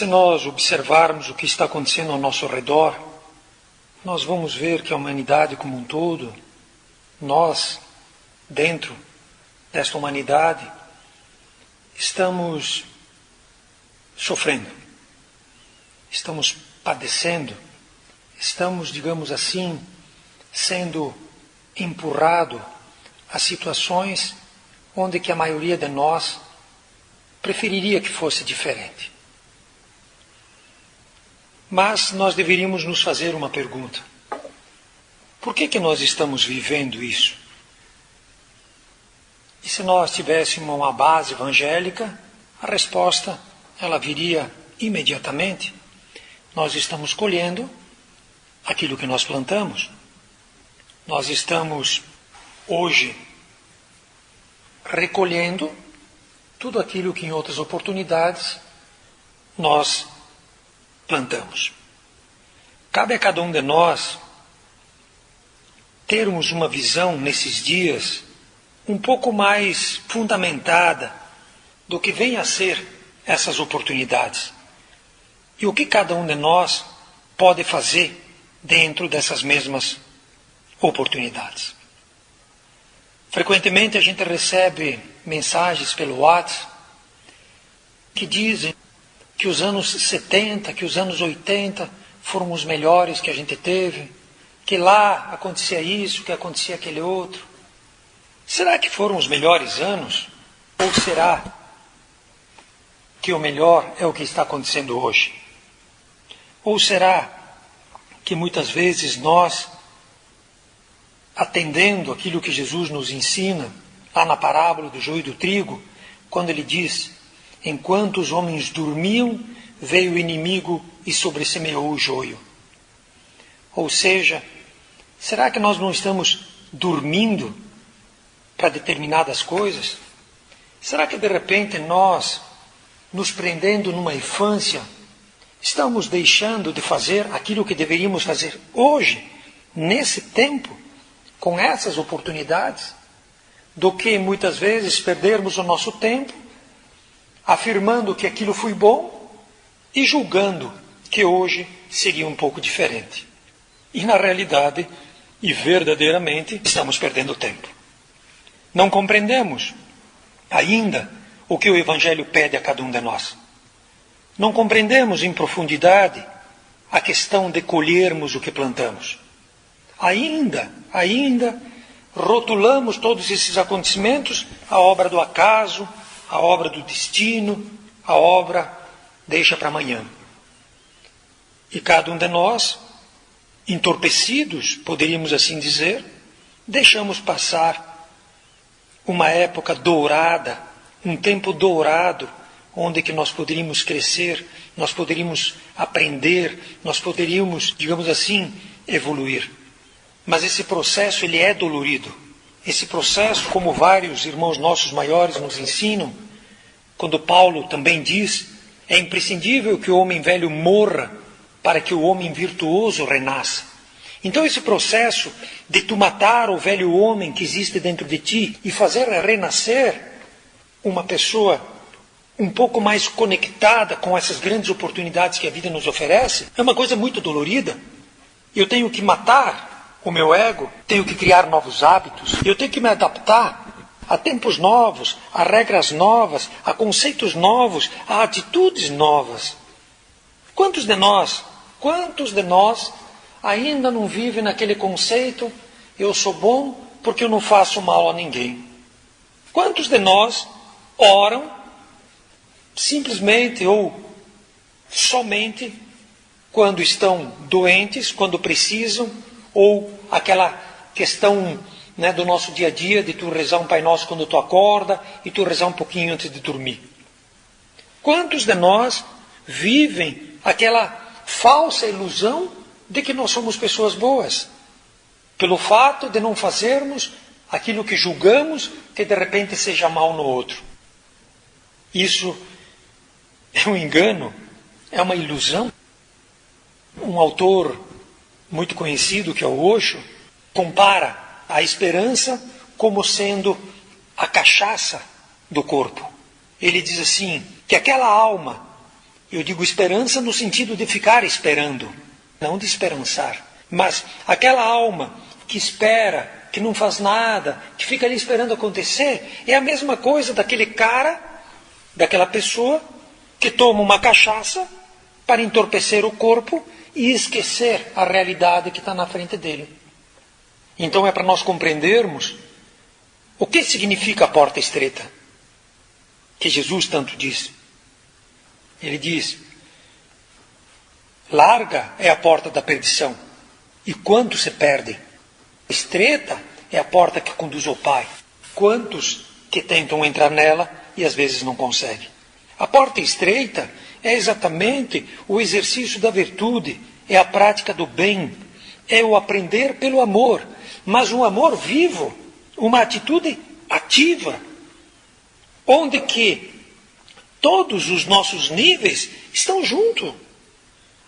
Se nós observarmos o que está acontecendo ao nosso redor, nós vamos ver que a humanidade como um todo, nós, dentro desta humanidade, estamos sofrendo, estamos padecendo, estamos, digamos assim, sendo empurrado a situações onde que a maioria de nós preferiria que fosse diferente. Mas nós deveríamos nos fazer uma pergunta. Por que nós estamos vivendo isso? E se nós tivéssemos uma base evangélica, a resposta ela viria imediatamente. Nós estamos colhendo aquilo que nós plantamos. Nós estamos hoje recolhendo tudo aquilo que em outras oportunidades nós plantamos. Cabe a cada um de nós termos uma visão nesses dias um pouco mais fundamentada do que vem a ser essas oportunidades. E o que cada um de nós pode fazer dentro dessas mesmas oportunidades. Frequentemente a gente recebe mensagens pelo WhatsApp que dizem que os anos 70, que os anos 80 foram os melhores que a gente teve, que lá acontecia isso, que acontecia aquele outro. Será que foram os melhores anos? Ou será que o melhor é o que está acontecendo hoje? Ou será que muitas vezes nós, atendendo aquilo que Jesus nos ensina, lá na parábola do joio e do trigo, quando ele diz: enquanto os homens dormiam, veio o inimigo e sobressemeou o joio. Ou seja, será que nós não estamos dormindo para determinadas coisas? Será que de repente nós, nos prendendo numa infância, estamos deixando de fazer aquilo que deveríamos fazer hoje, nesse tempo, com essas oportunidades, do que muitas vezes perdermos o nosso tempo afirmando que aquilo foi bom e julgando que hoje seria um pouco diferente. E na realidade, e verdadeiramente, estamos perdendo tempo. Não compreendemos ainda o que o Evangelho pede a cada um de nós. Não compreendemos em profundidade a questão de colhermos o que plantamos. Ainda rotulamos todos esses acontecimentos a obra do acaso, a obra do destino, a obra deixa para amanhã. E cada um de nós, entorpecidos, poderíamos assim dizer, deixamos passar uma época dourada, um tempo dourado, onde que nós poderíamos crescer, nós poderíamos aprender, nós poderíamos, digamos assim, evoluir. Mas esse processo, ele é dolorido. Esse processo, como vários irmãos nossos maiores nos ensinam, quando Paulo também diz, é imprescindível que o homem velho morra para que o homem virtuoso renasça. Então esse processo de tu matar o velho homem que existe dentro de ti e fazer renascer uma pessoa um pouco mais conectada com essas grandes oportunidades que a vida nos oferece, é uma coisa muito dolorida. Eu tenho que matar o meu ego, tenho que criar novos hábitos, eu tenho que me adaptar a tempos novos, a regras novas, a conceitos novos, a atitudes novas. Quantos de nós ainda não vivem naquele conceito, eu sou bom porque eu não faço mal a ninguém? Quantos de nós oram simplesmente ou somente quando estão doentes, quando precisam, ou aquela questão, né, do nosso dia a dia, de tu rezar um Pai Nosso quando tu acorda e tu rezar um pouquinho antes de dormir? Quantos de nós vivem aquela falsa ilusão de que nós somos pessoas boas, pelo fato de não fazermos aquilo que julgamos que de repente seja mal no outro? Isso é um engano, é uma ilusão. Um autor muito conhecido, que é o Osho, compara a esperança como sendo a cachaça do corpo. Ele diz assim, que aquela alma Eu digo esperança no sentido de ficar esperando, não de esperançar. Mas aquela alma que espera, que não faz nada, que fica ali esperando acontecer, é a mesma coisa daquele cara, daquela pessoa que toma uma cachaça para entorpecer o corpo e esquecer a realidade que está na frente dele. Então é para nós compreendermos o que significa a porta estreita, que Jesus tanto diz. Ele diz, larga é a porta da perdição, e quantos se perdem? Estreita é a porta que conduz ao Pai. Quantos que tentam entrar nela e às vezes não conseguem? A porta estreita é exatamente o exercício da virtude, é a prática do bem, é o aprender pelo amor, mas um amor vivo, uma atitude ativa, onde que todos os nossos níveis estão juntos.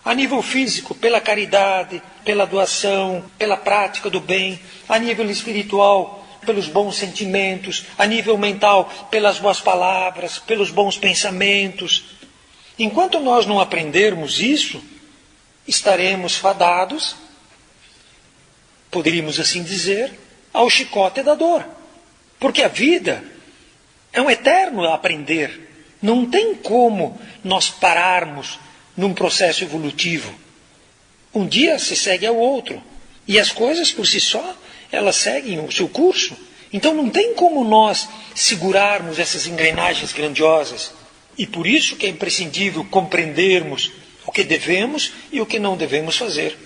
A nível físico, pela caridade, pela doação, pela prática do bem. A nível espiritual, pelos bons sentimentos. A nível mental, pelas boas palavras, pelos bons pensamentos. Enquanto nós não aprendermos isso, estaremos fadados, poderíamos assim dizer, ao chicote da dor. Porque a vida é um eterno aprender. Não tem como nós pararmos num processo evolutivo. Um dia se segue ao outro. E as coisas por si só, elas seguem o seu curso. Então não tem como nós segurarmos essas engrenagens grandiosas. E por isso que é imprescindível compreendermos o que devemos e o que não devemos fazer.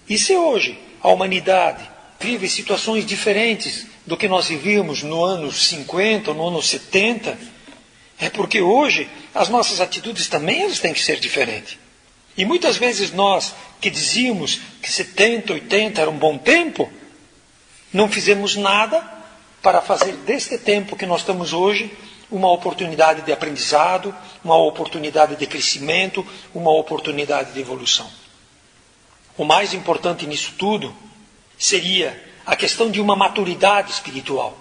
E se hoje a humanidade vive situações diferentes do que nós vivíamos no ano 50 ou no ano 70, é porque hoje as nossas atitudes também elas têm que ser diferentes. E muitas vezes nós que dizíamos que 70, 80 era um bom tempo, não fizemos nada para fazer deste tempo que nós estamos hoje uma oportunidade de aprendizado, uma oportunidade de crescimento, uma oportunidade de evolução. O mais importante nisso tudo seria a questão de uma maturidade espiritual.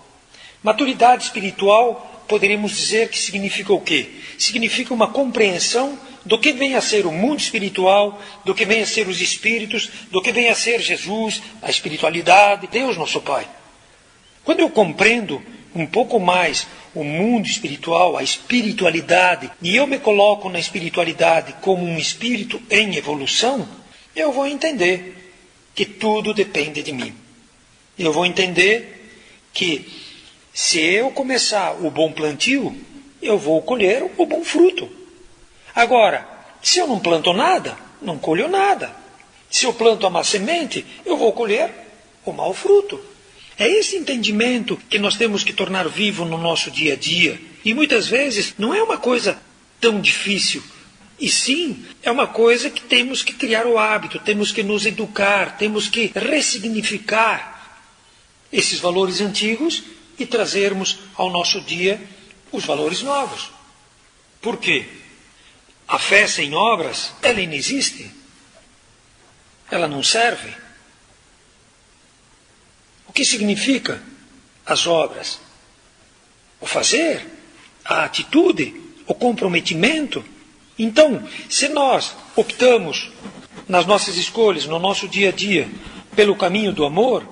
Maturidade espiritual, poderíamos dizer que significa o quê? Significa uma compreensão do que vem a ser o mundo espiritual, do que vem a ser os espíritos, do que vem a ser Jesus, a espiritualidade, Deus nosso Pai. Quando eu compreendo um pouco mais o mundo espiritual, a espiritualidade, e eu me coloco na espiritualidade como um espírito em evolução, eu vou entender que tudo depende de mim. Eu vou entender que se eu começar o bom plantio, eu vou colher o bom fruto. Agora, se eu não planto nada, não colho nada. Se eu planto a má semente, eu vou colher o mau fruto. É esse entendimento que nós temos que tornar vivo no nosso dia a dia. E muitas vezes não é uma coisa tão difícil. E sim, é uma coisa que temos que criar o hábito, temos que nos educar, temos que ressignificar esses valores antigos e trazermos ao nosso dia os valores novos. Por quê? A fé sem obras, ela inexiste. Ela não serve. O que significa as obras? O fazer, a atitude, o comprometimento. Então, se nós optamos nas nossas escolhas, no nosso dia a dia, pelo caminho do amor,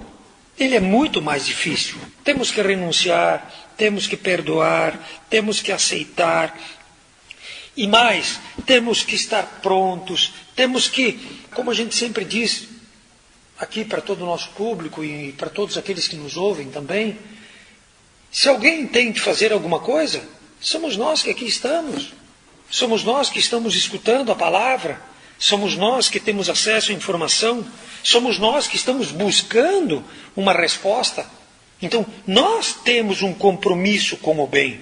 ele é muito mais difícil. Temos que renunciar, temos que perdoar, temos que aceitar. E mais, temos que estar prontos, temos que, como a gente sempre diz, aqui para todo o nosso público e para todos aqueles que nos ouvem também, se alguém tem que fazer alguma coisa, somos nós que aqui estamos. Somos nós que estamos escutando a palavra, somos nós que temos acesso à informação, somos nós que estamos buscando uma resposta. Então, nós temos um compromisso com o bem.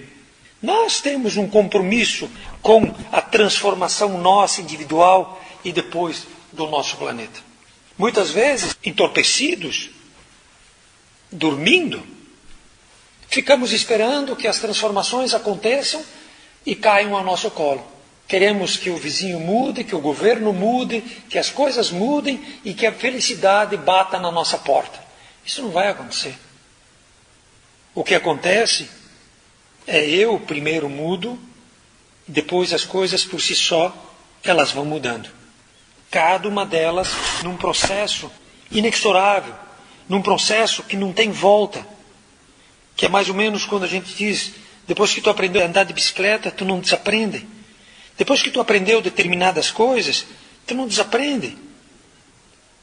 Nós temos um compromisso com a transformação nossa individual e depois do nosso planeta. Muitas vezes, entorpecidos, dormindo, ficamos esperando que as transformações aconteçam e caiam ao nosso colo. Queremos que o vizinho mude, que o governo mude, que as coisas mudem e que a felicidade bata na nossa porta. Isso não vai acontecer. O que acontece é eu primeiro mudo, depois as coisas por si só elas vão mudando. Cada uma delas num processo inexorável, num processo que não tem volta. Que é mais ou menos quando a gente diz, depois que tu aprendeu a andar de bicicleta, tu não desaprende. Depois que tu aprendeu determinadas coisas, tu não desaprende.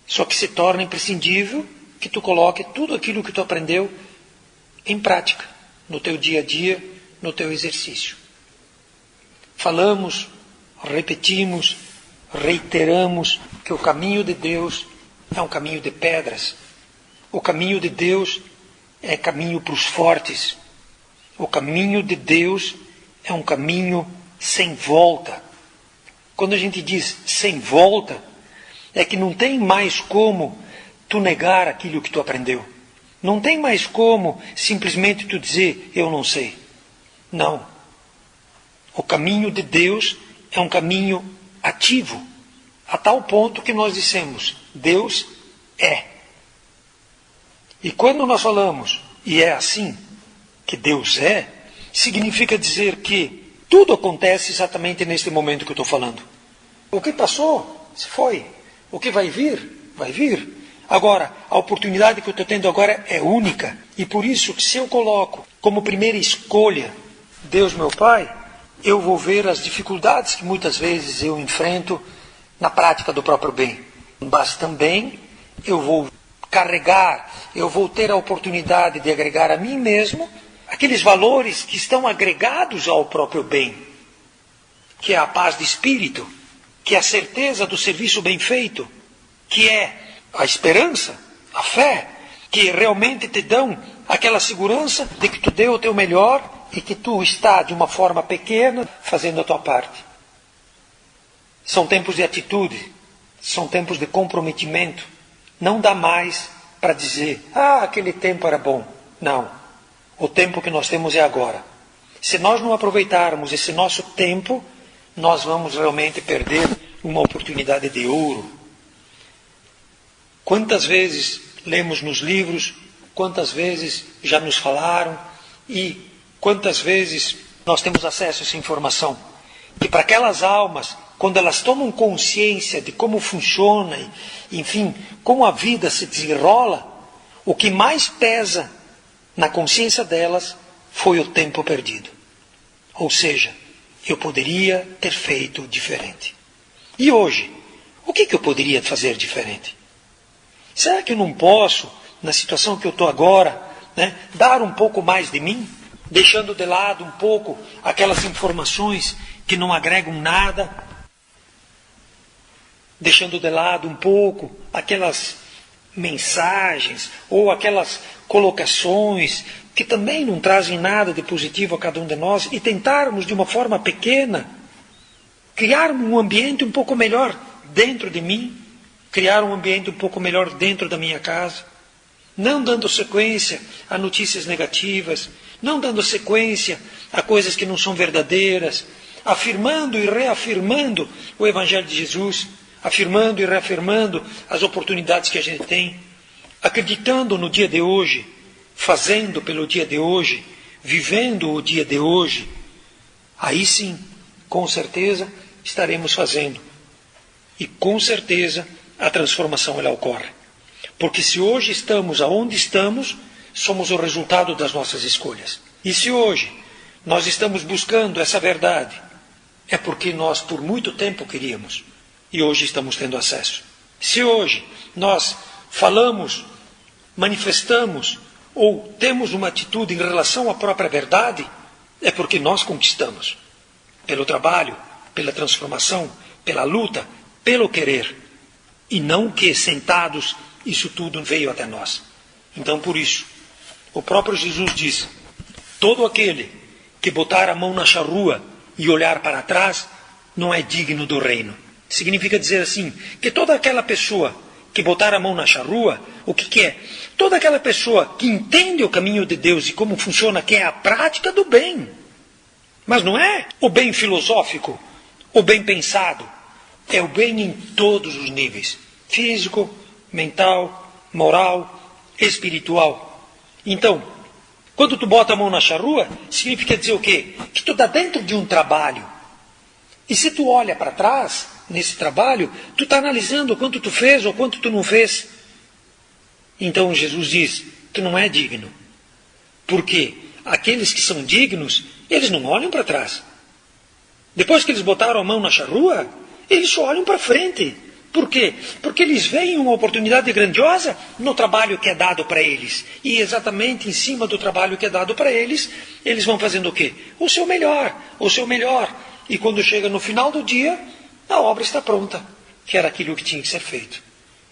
Só que se torna imprescindível que tu coloque tudo aquilo que tu aprendeu em prática, no teu dia a dia, no teu exercício. Falamos, repetimos, reiteramos que o caminho de Deus é um caminho de pedras. O caminho de Deus é caminho para os fortes. O caminho de Deus é um caminho sem volta. Quando a gente diz sem volta, é que não tem mais como tu negar aquilo que tu aprendeu. Não tem mais como simplesmente tu dizer, eu não sei. Não. O caminho de Deus é um caminho ativo, a tal ponto que nós dissemos, Deus é. E quando nós falamos, e é assim, que Deus é, significa dizer que tudo acontece exatamente neste momento que eu estou falando. O que passou, se foi. O que vai vir, vai vir. Agora, a oportunidade que eu estou tendo agora é única. E por isso que se eu coloco como primeira escolha Deus meu Pai, eu vou ver as dificuldades que muitas vezes eu enfrento na prática do próprio bem. Mas também eu vou carregar, eu vou ter a oportunidade de agregar a mim mesmo aqueles valores que estão agregados ao próprio bem, que é a paz de espírito, que é a certeza do serviço bem feito, que é a esperança, a fé, que realmente te dão aquela segurança de que tu deu o teu melhor e que tu está de uma forma pequena fazendo a tua parte. São tempos de atitude, são tempos de comprometimento. Não dá mais para dizer, aquele tempo era bom. Não. O tempo que nós temos é agora. Se nós não aproveitarmos esse nosso tempo, nós vamos realmente perder uma oportunidade de ouro. Quantas vezes lemos nos livros, quantas vezes já nos falaram e quantas vezes nós temos acesso a essa informação. Que para aquelas almas, quando elas tomam consciência de como funciona, enfim, como a vida se desenrola, o que mais pesa na consciência delas foi o tempo perdido. Ou seja, eu poderia ter feito diferente. E hoje, o que eu poderia fazer diferente? Será que eu não posso, na situação que eu estou agora, dar um pouco mais de mim? Deixando de lado um pouco aquelas informações que não agregam nada? Deixando de lado um pouco aquelas mensagens ou aquelas colocações que também não trazem nada de positivo a cada um de nós e tentarmos de uma forma pequena criar um ambiente um pouco melhor dentro de mim, criar um ambiente um pouco melhor dentro da minha casa, não dando sequência a notícias negativas, não dando sequência a coisas que não são verdadeiras, afirmando e reafirmando o Evangelho de Jesus, afirmando e reafirmando as oportunidades que a gente tem, acreditando no dia de hoje, fazendo pelo dia de hoje, vivendo o dia de hoje. Aí sim, com certeza, estaremos fazendo. E com certeza a transformação ela ocorre. Porque se hoje estamos aonde estamos, somos o resultado das nossas escolhas. E se hoje nós estamos buscando essa verdade, é porque nós por muito tempo queríamos. E hoje estamos tendo acesso. Se hoje nós falamos, manifestamos ou temos uma atitude em relação à própria verdade, é porque nós conquistamos. Pelo trabalho, pela transformação, pela luta, pelo querer. E não que sentados isso tudo veio até nós. Então por isso, o próprio Jesus diz, todo aquele que botar a mão na charrua e olhar para trás, não é digno do reino. Significa dizer assim, que toda aquela pessoa que botar a mão na charrua, o que é? Toda aquela pessoa que entende o caminho de Deus e como funciona, que é a prática do bem. Mas não é o bem filosófico, o bem pensado. É o bem em todos os níveis. Físico, mental, moral, espiritual. Então, quando tu bota a mão na charrua, significa dizer o quê? Que tu está dentro de um trabalho. E se tu olha para trás, nesse trabalho, tu está analisando o quanto tu fez ou quanto tu não fez. Então Jesus diz, tu não é digno. Porque aqueles que são dignos, eles não olham para trás. Depois que eles botaram a mão na charrua, eles só olham para frente. Por quê? Porque eles veem uma oportunidade grandiosa no trabalho que é dado para eles. E exatamente em cima do trabalho que é dado para eles, eles vão fazendo o quê? O seu melhor, o seu melhor. E quando chega no final do dia, a obra está pronta, que era aquilo que tinha que ser feito.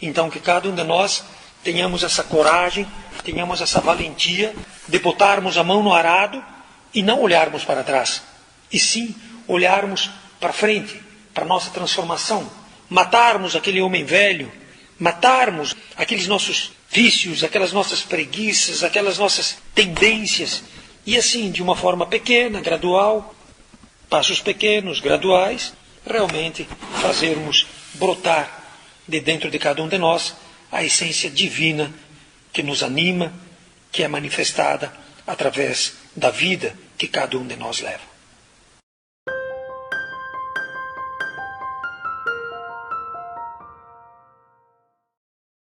Então que cada um de nós tenhamos essa coragem, tenhamos essa valentia de botarmos a mão no arado e não olharmos para trás. E sim olharmos para frente, para a nossa transformação. Matarmos aquele homem velho, matarmos aqueles nossos vícios, aquelas nossas preguiças, aquelas nossas tendências. E assim, de uma forma pequena, gradual, passos pequenos, graduais, realmente fazermos brotar de dentro de cada um de nós a essência divina que nos anima, que é manifestada através da vida que cada um de nós leva.